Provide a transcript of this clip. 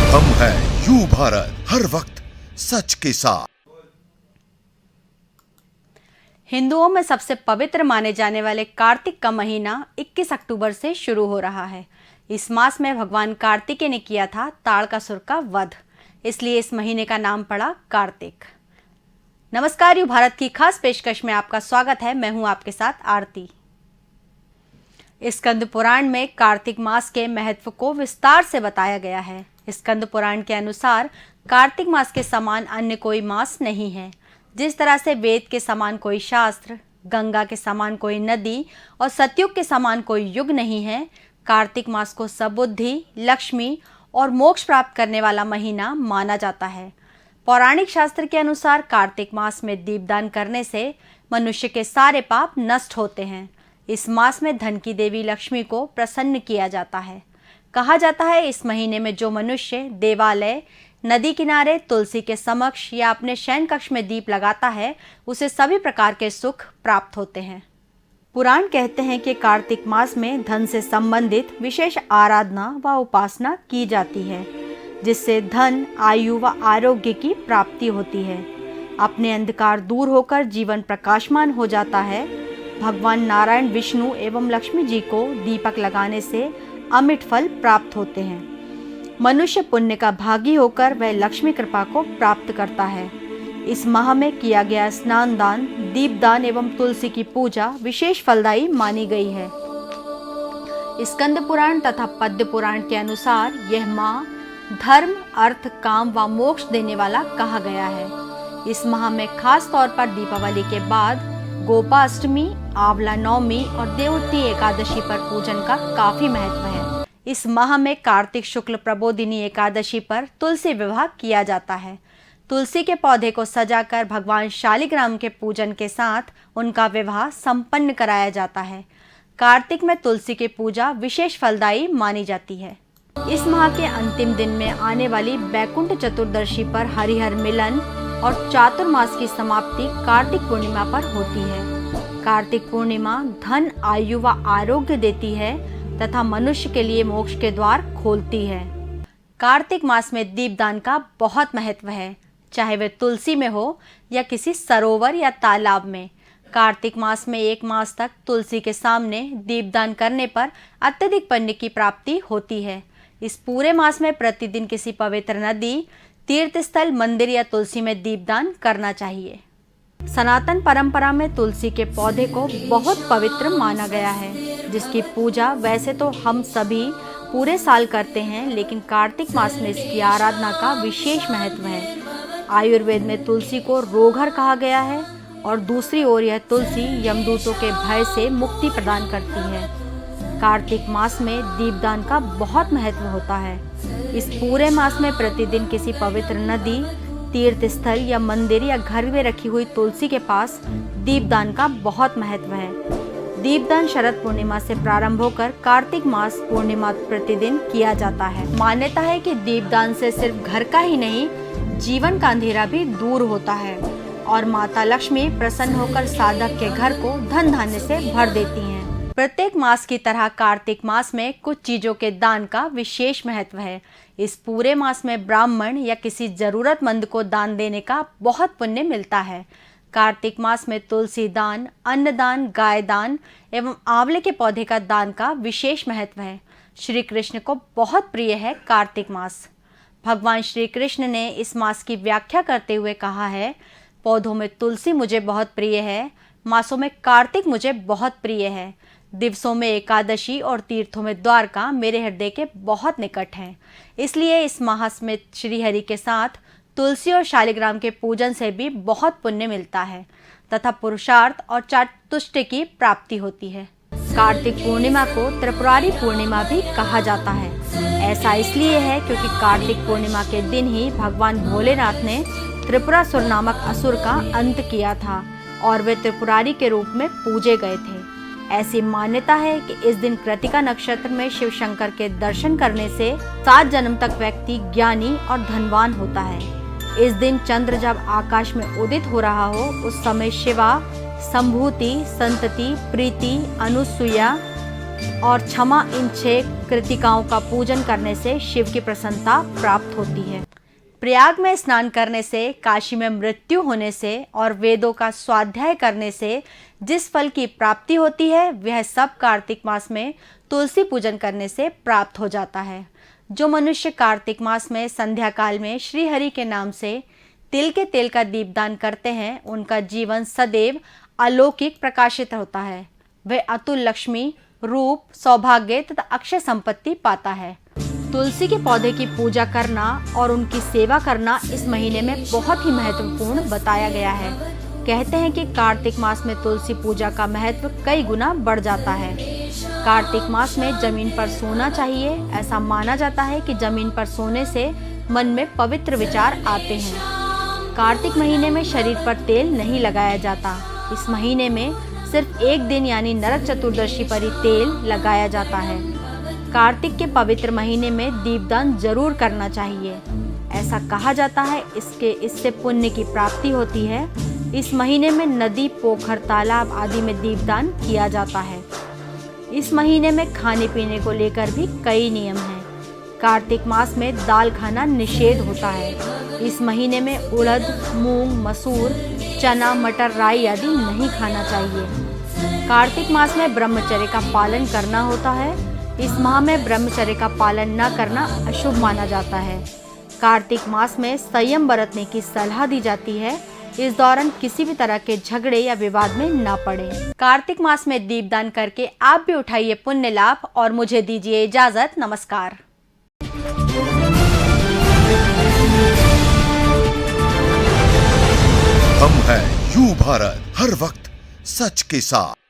हम हैं यू भारत, हर वक्त सच के साथ। हिंदुओं में सबसे पवित्र माने जाने वाले कार्तिक का महीना 21 अक्टूबर से शुरू हो रहा है। इस मास में भगवान कार्तिकेय ने किया था ताड़कासुर का वध, इसलिए इस महीने का नाम पड़ा कार्तिक। नमस्कार, यू भारत की खास पेशकश में आपका स्वागत है। मैं हूं आपके साथ आरती। स्कंद पुराण में कार्तिक मास के महत्व को विस्तार से बताया गया है। स्कंद पुराण के अनुसार कार्तिक मास के समान अन्य कोई मास नहीं है। जिस तरह से वेद के समान कोई शास्त्र, गंगा के समान कोई नदी और सतयुग के समान कोई युग नहीं है, कार्तिक मास को सबुद्धि, लक्ष्मी और मोक्ष प्राप्त करने वाला महीना माना जाता है। पौराणिक शास्त्र के अनुसार कार्तिक मास में दीपदान करने से मनुष्य के सारे पाप नष्ट होते हैं। इस मास में धन की देवी लक्ष्मी को प्रसन्न किया जाता है। कहा जाता है इस महीने में जो मनुष्य देवालय, नदी किनारे, तुलसी के समक्ष या अपने शयन कक्ष में दीप लगाता है, उसे सभी प्रकार के सुख प्राप्त होते हैं। पुराण कहते हैं कि कार्तिक मास में धन से संबंधित विशेष आराधना व उपासना की जाती है, जिससे धन, आयु व आरोग्य की प्राप्ति होती है। अपने अंधकार दूर होकर जीवन प्रकाशमान हो जाता है। भगवान नारायण, विष्णु एवं लक्ष्मी जी को दीपक लगाने से अमिट फल प्राप्त होते हैं। मनुष्य पुण्य का भागी होकर वह लक्ष्मी कृपा को प्राप्त करता है। इस माह में किया गया स्नान दान, दीपदान एवं तुलसी की पूजा विशेष फलदायी मानी गई है। स्कंद पुराण तथा पद्म पुराण के अनुसार यह माह धर्म, अर्थ, काम व मोक्ष देने वाला कहा गया है। इस माह में खास तौर पर दीपावली के बाद गोपाष्टमी, आंवला नवमी और देवउठनी एकादशी पर पूजन का काफी महत्व है। इस माह में कार्तिक शुक्ल प्रबोधिनी एकादशी पर तुलसी विवाह किया जाता है। तुलसी के पौधे को सजाकर भगवान शालिग्राम के पूजन के साथ उनका विवाह संपन्न कराया जाता है। कार्तिक में तुलसी की पूजा विशेष फलदायी मानी जाती है। इस माह के अंतिम दिन में आने वाली बैकुंठ चतुर्दशी पर हरिहर मिलन और चातुर्मास की समाप्ति कार्तिक पूर्णिमा पर होती है। कार्तिक पूर्णिमा धन, आयु व आरोग्य देती है तथा मनुष्य के लिए मोक्ष के द्वार खोलती है। कार्तिक मास में दीपदान का बहुत महत्व है, चाहे वे तुलसी में हो या किसी सरोवर या तालाब में। कार्तिक मास में 1 मास तक तुलसी के सामने दीपदान करने पर अत्यधिक पुण्य की प्राप्ति होती है। इस पूरे मास में प्रतिदिन किसी पवित्र नदी, तीर्थ स्थल, मंदिर या तुलसी में दीपदान करना चाहिए। सनातन परंपरा में तुलसी के पौधे को बहुत पवित्र माना गया है, जिसकी पूजा वैसे तो हम सभी पूरे साल करते हैं, लेकिन कार्तिक मास में इसकी आराधना का विशेष महत्व है। आयुर्वेद में तुलसी को रोघर कहा गया है और दूसरी ओर यह तुलसी यमदूतों के भय से मुक्ति प्रदान करती है। कार्तिक मास में दीपदान का बहुत महत्व होता है। इस पूरे मास में प्रतिदिन किसी पवित्र नदी, तीर्थ स्थल या मंदिर या घर में रखी हुई तुलसी के पास दीपदान का बहुत महत्व है। दीपदान शरद पूर्णिमा से प्रारंभ होकर कार्तिक मास पूर्णिमा प्रतिदिन किया जाता है। मान्यता है कि दीपदान से सिर्फ घर का ही नहीं, जीवन का अंधेरा भी दूर होता है और माता लक्ष्मी प्रसन्न होकर साधक के घर को धन धान्य से भर देती हैं। प्रत्येक मास की तरह कार्तिक मास में कुछ चीजों के दान का विशेष महत्व है। इस पूरे मास में ब्राह्मण या किसी जरूरतमंद को दान देने का बहुत पुण्य मिलता है। कार्तिक मास में तुलसी दान, अन्नदान, गाय दान एवं आंवले के पौधे का दान का विशेष महत्व है। श्री कृष्ण को बहुत प्रिय है कार्तिक मास। भगवान श्री कृष्ण ने इस मास की व्याख्या करते हुए कहा है, पौधों में तुलसी मुझे बहुत प्रिय है, मासों में कार्तिक मुझे बहुत प्रिय है, दिवसों में एकादशी और तीर्थों में द्वारका मेरे हृदय के बहुत निकट हैं। इसलिए इस मास में श्री हरि के साथ तुलसी और शालिग्राम के पूजन से भी बहुत पुण्य मिलता है तथा पुरुषार्थ और चातुष्टय की प्राप्ति होती है। कार्तिक पूर्णिमा को त्रिपुरारी पूर्णिमा भी कहा जाता है। ऐसा इसलिए है क्योंकि कार्तिक पूर्णिमा के दिन ही भगवान भोलेनाथ ने त्रिपुरासुर नामक असुर का अंत किया था और वे त्रिपुरारी के रूप में पूजे गए थे। ऐसी मान्यता है कि इस दिन कृतिका नक्षत्र में शिव शंकर के दर्शन करने से 7 जन्म तक व्यक्ति ज्ञानी और धनवान होता है। इस दिन चंद्र जब आकाश में उदित हो रहा हो, उस समय शिवा, संभूति, संतति, प्रीति, अनुसुईया, और क्षमा इन 6 कृतिकाओं का पूजन करने से शिव की प्रसन्नता प्राप्त होती है। प्रयाग में स्नान करने से, काशी में मृत्यु होने से और वेदों का स्वाध्याय करने से जिस फल की प्राप्ति होती है वह सब कार्तिक मास में तुलसी पूजन करने से प्राप्त हो जाता है। जो मनुष्य कार्तिक मास में संध्या काल में श्री हरि के नाम से तिल के तेल का दीपदान करते हैं, उनका जीवन सदैव अलौकिक प्रकाशित होता है। वह अतुल लक्ष्मी, रूप, सौभाग्य तथा अक्षय संपत्ति पाता है। तुलसी के पौधे की पूजा करना और उनकी सेवा करना इस महीने में बहुत ही महत्वपूर्ण बताया गया है। कहते हैं कि कार्तिक मास में तुलसी पूजा का महत्व कई गुना बढ़ जाता है। कार्तिक मास में जमीन पर सोना चाहिए। ऐसा माना जाता है कि जमीन पर सोने से मन में पवित्र विचार आते हैं। कार्तिक महीने में शरीर पर तेल नहीं लगाया जाता। इस महीने में सिर्फ एक दिन यानी नरक चतुर्दशी पर ही तेल लगाया जाता है। कार्तिक के पवित्र महीने में दीपदान जरूर करना चाहिए। ऐसा कहा जाता है इससे पुण्य की प्राप्ति होती है। इस महीने में नदी, पोखर, तालाब आदि में दीपदान किया जाता है। इस महीने में खाने पीने को लेकर भी कई नियम हैं। कार्तिक मास में दाल खाना निषेध होता है। इस महीने में उड़द, मूंग, मसूर, चना, मटर, राई आदि नहीं खाना चाहिए। कार्तिक मास में ब्रह्मचर्य का पालन करना होता है। इस माह में ब्रह्मचर्य का पालन न करना अशुभ माना जाता है। कार्तिक मास में संयम बरतने की सलाह दी जाती है। इस दौरान किसी भी तरह के झगड़े या विवाद में न पड़े। कार्तिक मास में दीपदान करके आप भी उठाइए पुण्य लाभ और मुझे दीजिए इजाजत। नमस्कार। हम हैं यू भारत, हर वक्त सच के साथ।